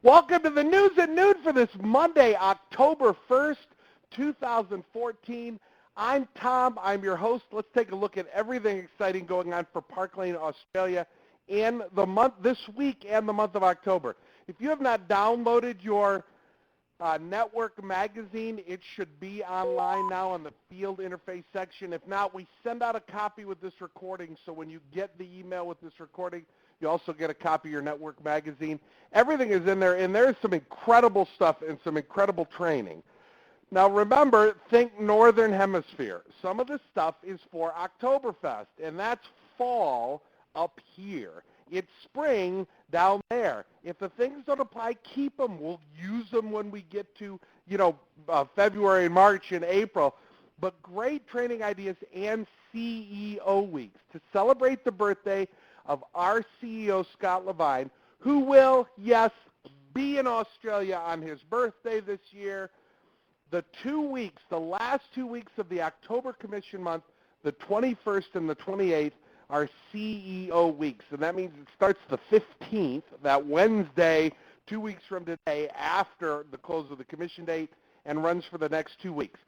Welcome to the News at Noon for this Monday, October 1st, 2014. I'm Tom. I'm your host. Let's take a look at everything exciting going on for Park Lane, Australia in the month this week and the month of October. If you have not downloaded your network magazine, it should be online now in the field interface section. If not, we send out a copy with this recording, so when you get the email with this recording, you also get a copy of your network magazine. Everything is in there, and there's some incredible stuff and some incredible training. Now remember, think Northern Hemisphere. Some of this stuff is for Oktoberfest, and that's fall up here. It's spring down there. If the things don't apply, keep them. We'll use them when we get to, February, March, and April. But great training ideas and CEO weeks to celebrate the birthday of our CEO, Scott Levine, who will, yes, be in Australia on his birthday this year. The last 2 weeks of the October Commission month, the 21st and the 28th, are CEO weeks. And that means it starts the 15th, that Wednesday, 2 weeks from today, after the close of the commission date, and runs for the next 2 weeks.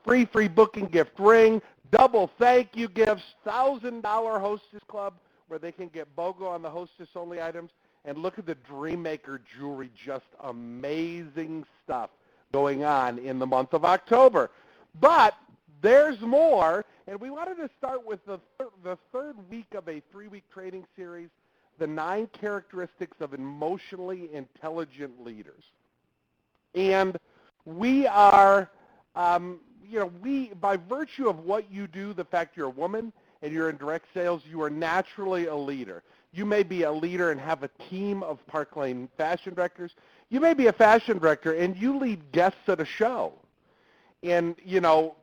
Free booking gift ring, double thank you gifts, $1,000 Hostess Club, where they can get BOGO on the Hostess-only items. And look at the Dreammaker jewelry, just amazing stuff going on in the month of October. But there's more, and we wanted to start with the third week of a 3-week training series, the 9 characteristics of emotionally intelligent leaders. And we are, by virtue of what you do, the fact you're a woman, and you're in direct sales, you are naturally a leader. You may be a leader and have a team of Park Lane fashion directors. You may be a fashion director and you lead guests at a show and,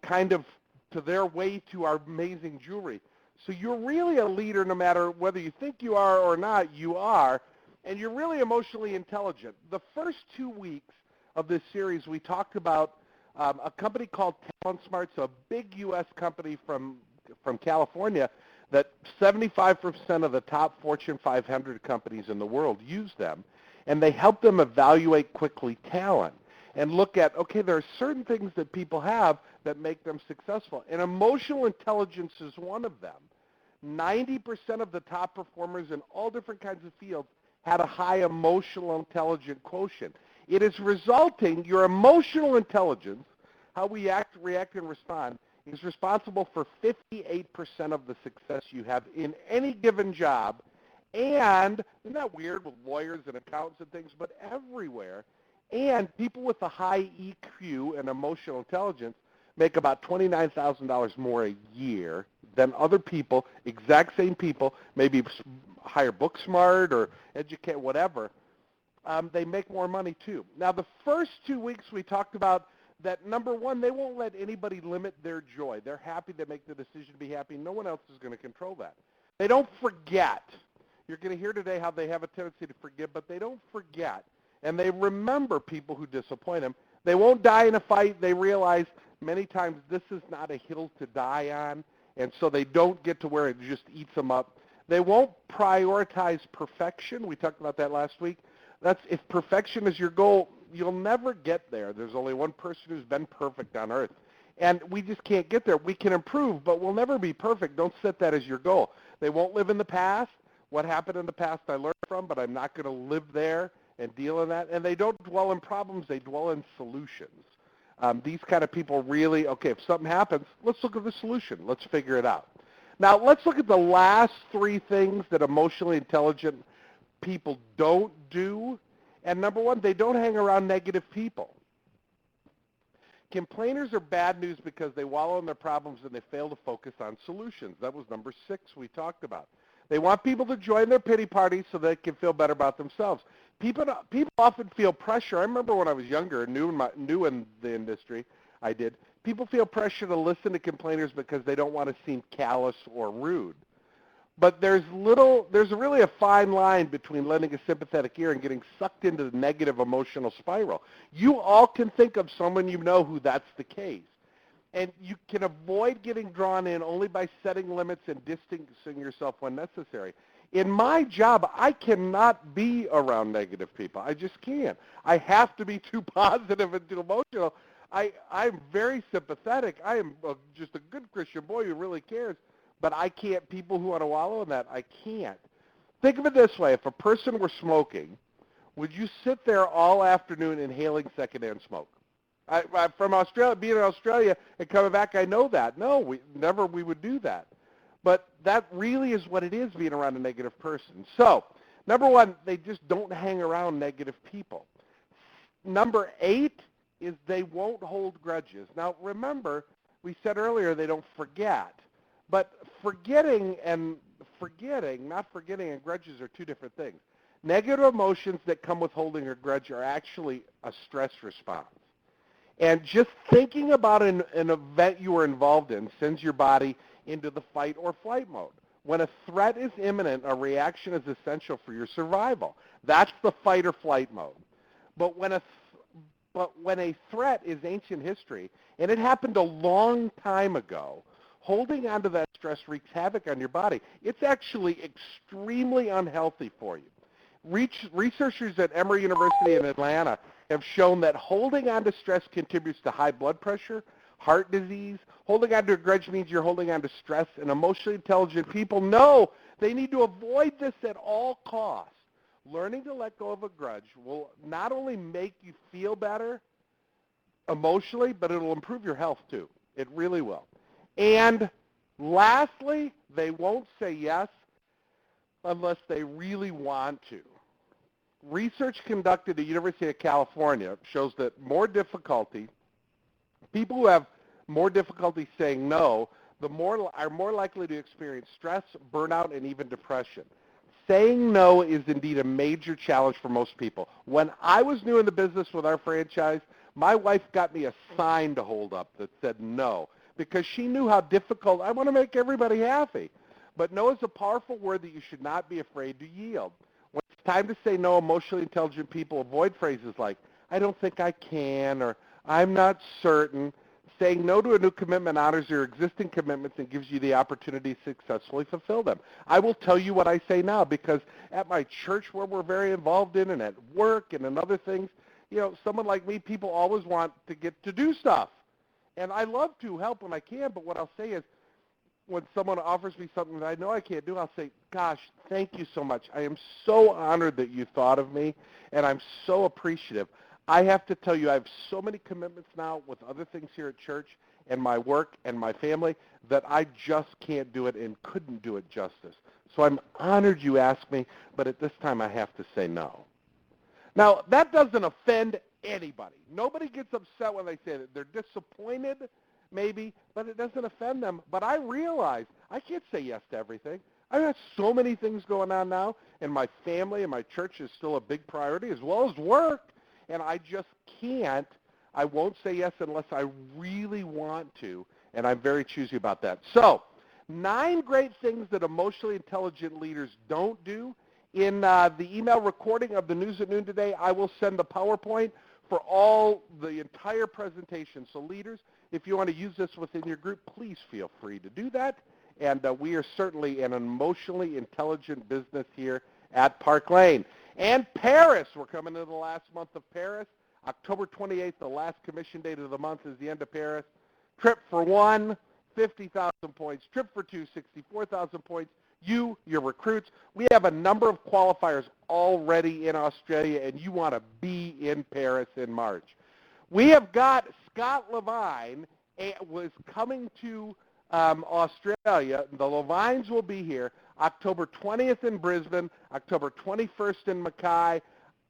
kind of to their way to our amazing jewelry. So you're really a leader no matter whether you think you are or not, you are, and you're really emotionally intelligent. The first 2 weeks of this series, we talked about a company called Talent Smart, so a big U.S. company from California that 75% of the top Fortune 500 companies in the world use them, and they help them evaluate quickly talent and look at, okay, there are certain things that people have that make them successful, and emotional intelligence is one of them. 90% of the top performers in all different kinds of fields had a high emotional intelligence quotient. It is resulting, your emotional intelligence, how we react and respond, is responsible for 58% of the success you have in any given job. And isn't that weird with lawyers and accountants and things, but everywhere. And people with a high EQ and emotional intelligence make about $29,000 more a year than other people, exact same people, maybe higher book smart or educate, whatever. They make more money too. Now the first 2 weeks we talked about that, number one, they won't let anybody limit their joy. They're happy to make the decision to be happy. No one else is going to control that. They don't forget. You're going to hear today how they have a tendency to forget, but they don't forget. And they remember people who disappoint them. They won't die in a fight. They realize many times this is not a hill to die on, and so they don't get to where it just eats them up. They won't prioritize perfection. We talked about that last week. If perfection is your goal, you'll never get there. There's only one person who's been perfect on earth. And we just can't get there. We can improve, but we'll never be perfect. Don't set that as your goal. They won't live in the past. What happened in the past I learned from, but I'm not going to live there and deal in that. And they don't dwell in problems. They dwell in solutions. These kind of people really, okay, if something happens, let's look at the solution. Let's figure it out. Now, let's look at the last 3 things that emotionally intelligent people don't do. And number one, they don't hang around negative people. Complainers are bad news because they wallow in their problems and they fail to focus on solutions. That was number 6 we talked about. They want people to join their pity party so they can feel better about themselves. People often feel pressure. I remember when I was younger, new in the industry, people feel pressure to listen to complainers because they don't want to seem callous or rude. But there's really a fine line between lending a sympathetic ear and getting sucked into the negative emotional spiral. You all can think of someone you know who that's the case. And you can avoid getting drawn in only by setting limits and distancing yourself when necessary. In my job, I cannot be around negative people. I just can't. I have to be too positive and too emotional. I'm very sympathetic. I am just a good Christian boy who really cares, but I can't. People who want to wallow in that, I can't. Think of it this way. If a person were smoking, would you sit there all afternoon inhaling secondhand smoke? From Australia, being in Australia and coming back, I know that. No, we would do that. But that really is what it is, being around a negative person. So, number one, they just don't hang around negative people. Number 8 is they won't hold grudges. Now, remember, we said earlier they don't forget. But not forgetting and grudges are two different things. Negative emotions that come with holding a grudge are actually a stress response. And just thinking about an event you were involved in sends your body into the fight or flight mode. When a threat is imminent, a reaction is essential for your survival. That's the fight or flight mode. But when a threat is ancient history, and it happened a long time ago, holding on to that stress wreaks havoc on your body. It's actually extremely unhealthy for you. Researchers at Emory University in Atlanta have shown that holding on to stress contributes to high blood pressure, heart disease. Holding on to a grudge means you're holding on to stress, and emotionally intelligent people know they need to avoid this at all costs. Learning to let go of a grudge will not only make you feel better emotionally, but it'll improve your health too. It really will. And lastly, they won't say yes unless they really want to. Research conducted at the University of California shows that people who have more difficulty saying no, are more likely to experience stress, burnout, and even depression. Saying no is indeed a major challenge for most people. When I was new in the business with our franchise, my wife got me a sign to hold up that said no, because she knew how difficult. I want to make everybody happy. But no is a powerful word that you should not be afraid to yield. When it's time to say no, emotionally intelligent people avoid phrases like, I don't think I can, or I'm not certain. Saying no to a new commitment honors your existing commitments and gives you the opportunity to successfully fulfill them. I will tell you what I say now, because at my church, where we're very involved in, and at work and in other things, someone like me, people always want to get to do stuff. And I love to help when I can, but what I'll say is, when someone offers me something that I know I can't do, I'll say, gosh, thank you so much. I am so honored that you thought of me, and I'm so appreciative. I have to tell you, I have so many commitments now with other things here at church and my work and my family that I just can't do it and couldn't do it justice. So I'm honored you asked me, but at this time I have to say no. Now, that doesn't offend anybody. Nobody gets upset when they say that. They're disappointed, maybe, but it doesn't offend them. But I realize I can't say yes to everything. I've got so many things going on now, and my family and my church is still a big priority, as well as work, and I just can't. I won't say yes unless I really want to, and I'm very choosy about that. So, 9 great things that emotionally intelligent leaders don't do. In the email recording of the News at Noon today, I will send the PowerPoint for the entire presentation. So leaders, if you want to use this within your group, please feel free to do that. And we are certainly an emotionally intelligent business here at Park Lane. And Paris, we're coming into the last month of Paris. October 28th, the last commission date of the month, is the end of Paris. Trip for 1, 50,000 points. Trip for 2, 64,000 points. Your recruits. We have a number of qualifiers already in Australia, and you want to be in Paris in March. We have got Scott Levine was coming to Australia. The Levines will be here October 20th in Brisbane, October 21st in Mackay.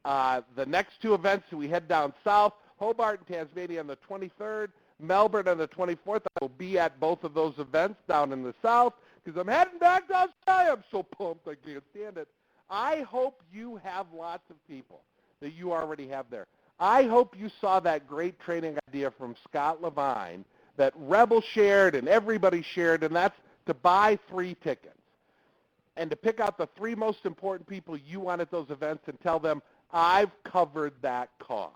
The next 2 events, we head down south, Hobart and Tasmania on the 23rd, Melbourne on the 24th. I will be at both of those events down in the south, because I'm heading back to Australia. I'm so pumped I can't stand it. I hope you have lots of people that you already have there. I hope you saw that great training idea from Scott Levine that Rebel shared and everybody shared, and that's to buy 3 tickets and to pick out the 3 most important people you want at those events and tell them, I've covered that cost.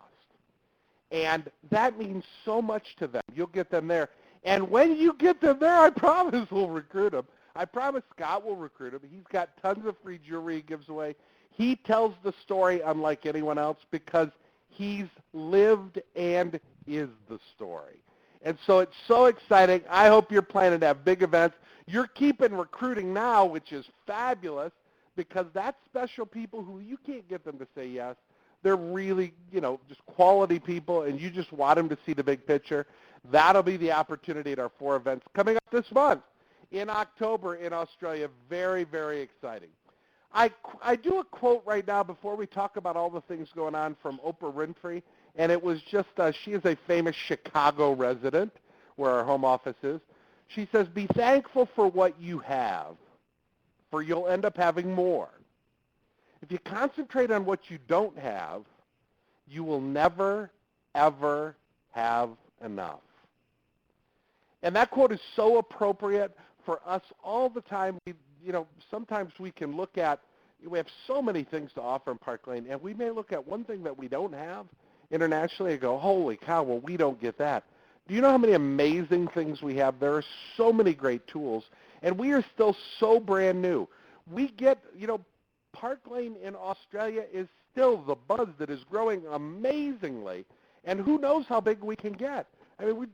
And that means so much to them. You'll get them there. And when you get them there, I promise we'll recruit them. I promise Scott will recruit him. He's got tons of free jewelry he gives away. He tells the story unlike anyone else because he's lived and is the story. And so it's so exciting. I hope you're planning to have big events. You're keeping recruiting now, which is fabulous, because that's special people who you can't get them to say yes. They're really, just quality people, and you just want them to see the big picture. That'll be the opportunity at our 4 events coming up this month in October in Australia. Very, very exciting. I do a quote right now before we talk about all the things going on from Oprah Winfrey, and it was just, she is a famous Chicago resident where our home office is. She says, be thankful for what you have, for you'll end up having more. If you concentrate on what you don't have, you will never, ever have enough. And that quote is so appropriate for us all the time. Sometimes we can look at, we have so many things to offer in Park Lane, and we may look at one thing that we don't have internationally and go, holy cow, well, we don't get that. Do you know how many amazing things we have? There are so many great tools, and we are still so brand new. We get, Park Lane in Australia is still the buzz that is growing amazingly, and who knows how big we can get. I mean,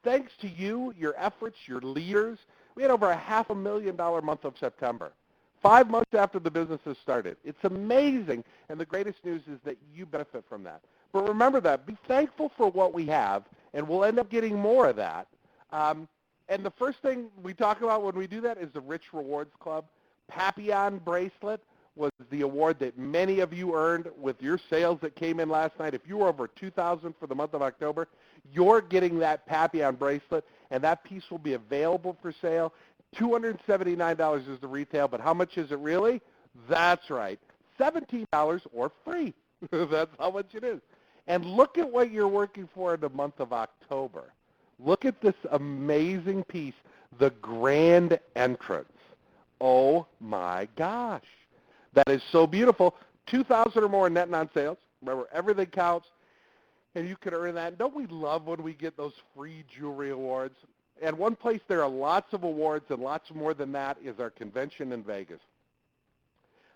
thanks to you, your efforts, your leaders, we had over $500,000 month of September, 5 months after the business has started. It's amazing, and the greatest news is that you benefit from that. But remember that. Be thankful for what we have, and we'll end up getting more of that. And the first thing we talk about when we do that is the Rich Rewards Club. Papillon bracelet was the award that many of you earned with your sales that came in last night. If you were over 2,000 for the month of October, you're getting that Papillon bracelet, and that piece will be available for sale. $279 is the retail, but how much is it really? That's right, $17 or free. That's how much it is. And look at what you're working for in the month of October. Look at this amazing piece, the grand entrance. Oh my gosh. That is so beautiful. 2,000 or more netting on sales. Remember, everything counts, and you can earn that. And don't we love when we get those free jewelry awards? And one place there are lots of awards, and lots more than that, is our convention in Vegas.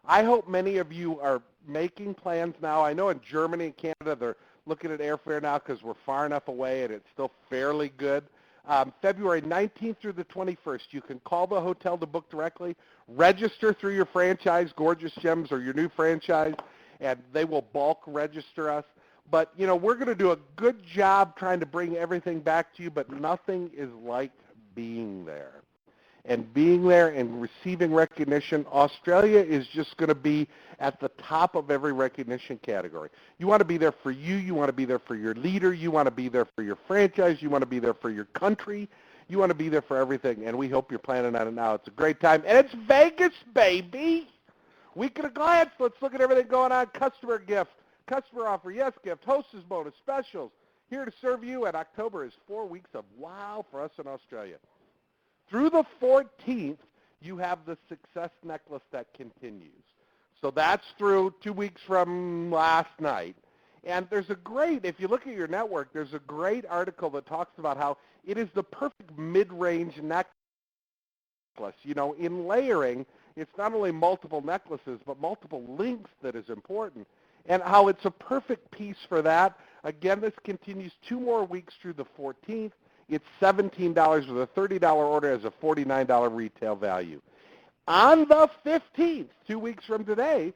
I hope many of you are making plans now. I know in Germany and Canada they're looking at airfare now because we're far enough away and it's still fairly good. February 19th through the 21st, you can call the hotel to book directly, register through your franchise, Gorgeous Gems, or your new franchise, and they will bulk register us. But, we're going to do a good job trying to bring everything back to you, but nothing is like being there. And being there and receiving recognition, Australia is just going to be at the top of every recognition category. You want to be there for you. You want to be there for your leader. You want to be there for your franchise. You want to be there for your country. You want to be there for everything, and we hope you're planning on it now. It's a great time, and it's Vegas, baby. Week at a glance. Let's look at everything going on. Customer gift, customer offer, yes gift, hostess bonus, specials. Here to serve you, and October is 4 weeks of wow for us in Australia. Through the 14th, you have the Success Necklace that continues. So that's through 2 weeks from last night. And there's a great, if you look at your network, there's a great article that talks about how it is the perfect mid-range necklace. In layering, it's not only multiple necklaces, but multiple links that is important. And how it's a perfect piece for that. Again, this continues 2 more weeks through the 14th. It's $17 with a $30 order as a $49 retail value. On the 15th, 2 weeks from today,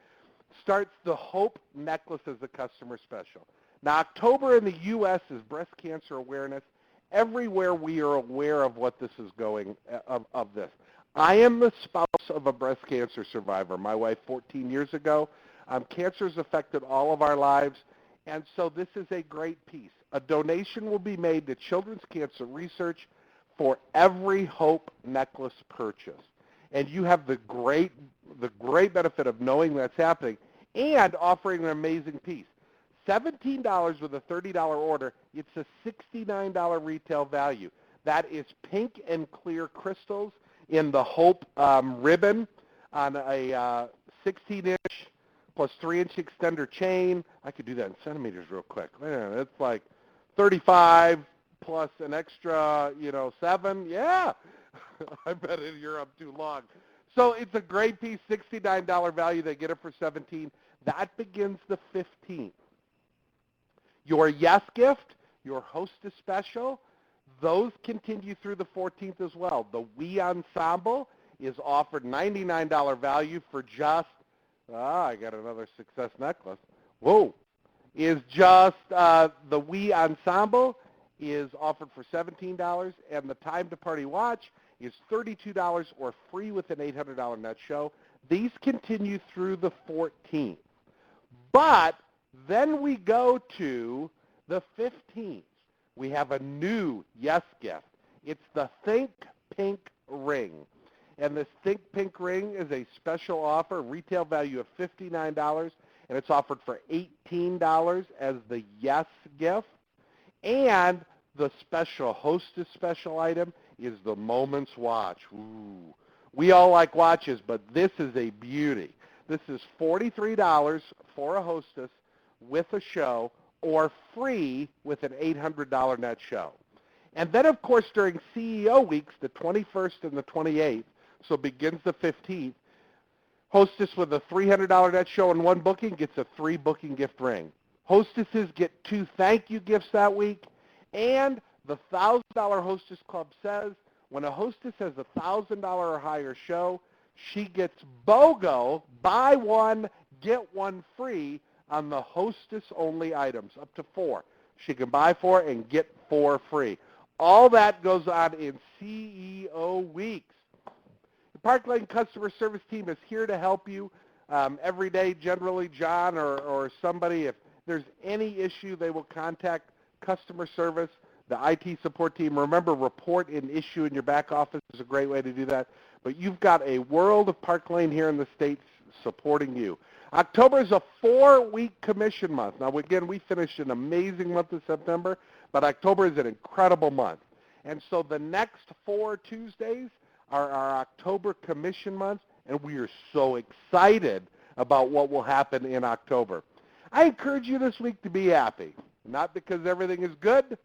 starts the Hope Necklace as a customer special. Now, October in the U.S. is Breast Cancer Awareness. Everywhere we are aware of what this is going, of this. I am the spouse of a breast cancer survivor. My wife 14 years ago. Cancer has affected all of our lives, and so this is a great piece. A donation will be made to Children's Cancer Research for every Hope necklace purchase. And you have the great benefit of knowing that's happening and offering an amazing piece. $17 with a $30 order, it's a $69 retail value. That is pink and clear crystals in the Hope ribbon on a 16-inch plus 3-inch extender chain. I could do that in centimeters real quick. Man, it's like 35 plus an extra, 7. Yeah. I've been in Europe too long. So it's a great piece, $69 value. They get it for $17. That begins the 15th. Your Yes Gift, your Hostess Special, those continue through the 14th as well. The Wii Ensemble is offered $99 value for just, I got another success necklace. Whoa. Is just, the Wii Ensemble is offered for $17, and the Time to Party Watch is $32 or free with an $800 net show. These continue through the 14th. But then we go to the 15th. We have a new Yes Gift. It's the Think Pink Ring. And this Think Pink Ring is a special offer, retail value of $59, and it's offered for $18 as the Yes Gift. And the special Hostess special item is the Moments Watch. Ooh. We all like watches, but this is a beauty. This is $43 for a Hostess with a show or free with an $800 net show. And then, of course, during CEO weeks, the 21st and the 28th, so begins the 15th, Hostess with a $300 net show and one booking gets a 3-booking gift ring. Hostesses get 2 thank you gifts that week, and the $1,000 Hostess Club says when a hostess has a $1,000 or higher show, she gets BOGO, buy one, get one free on the hostess-only items, up to 4. She can buy 4 and get 4 free. All that goes on in CEO weeks. The Park Lane customer service team is here to help you every day. Generally, John or somebody, if there's any issue, they will contact customer service, the IT support team. Remember, report an issue in your back office is a great way to do that. But you've got a world of Park Lane here in the States supporting you. October is a 4-week commission month. Now, again, we finished an amazing month of September, but October is an incredible month. And so the next 4 Tuesdays are our October commission months, and we are so excited about what will happen in October. I encourage you this week to be happy, not because everything is good,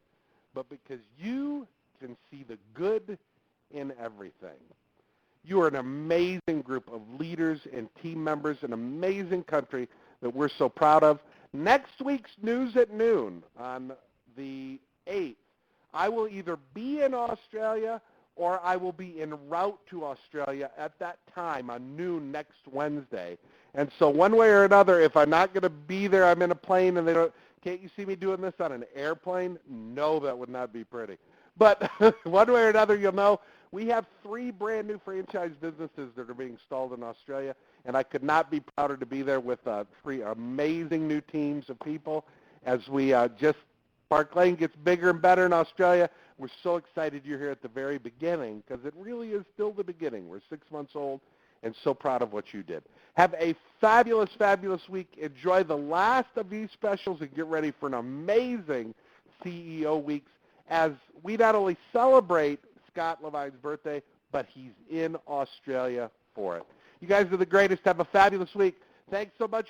but because you can see the good in everything. You are an amazing group of leaders and team members, an amazing country that we're so proud of. Next week's News at Noon on the 8th, I will either be in Australia or I will be en route to Australia at that time on noon next Wednesday. And so one way or another, if I'm not going to be there, I'm in a plane and can't you see me doing this on an airplane? No, that would not be pretty. But one way or another, you'll know we have 3 brand new franchise businesses that are being installed in Australia, and I could not be prouder to be there with 3 amazing new teams of people as we Park Lane gets bigger and better in Australia. We're so excited you're here at the very beginning because it really is still the beginning. We're 6 months old and so proud of what you did. Have a fabulous, fabulous week. Enjoy the last of these specials and get ready for an amazing CEO weeks as we not only celebrate Scott Levine's birthday, but he's in Australia for it. You guys are the greatest. Have a fabulous week. Thanks so much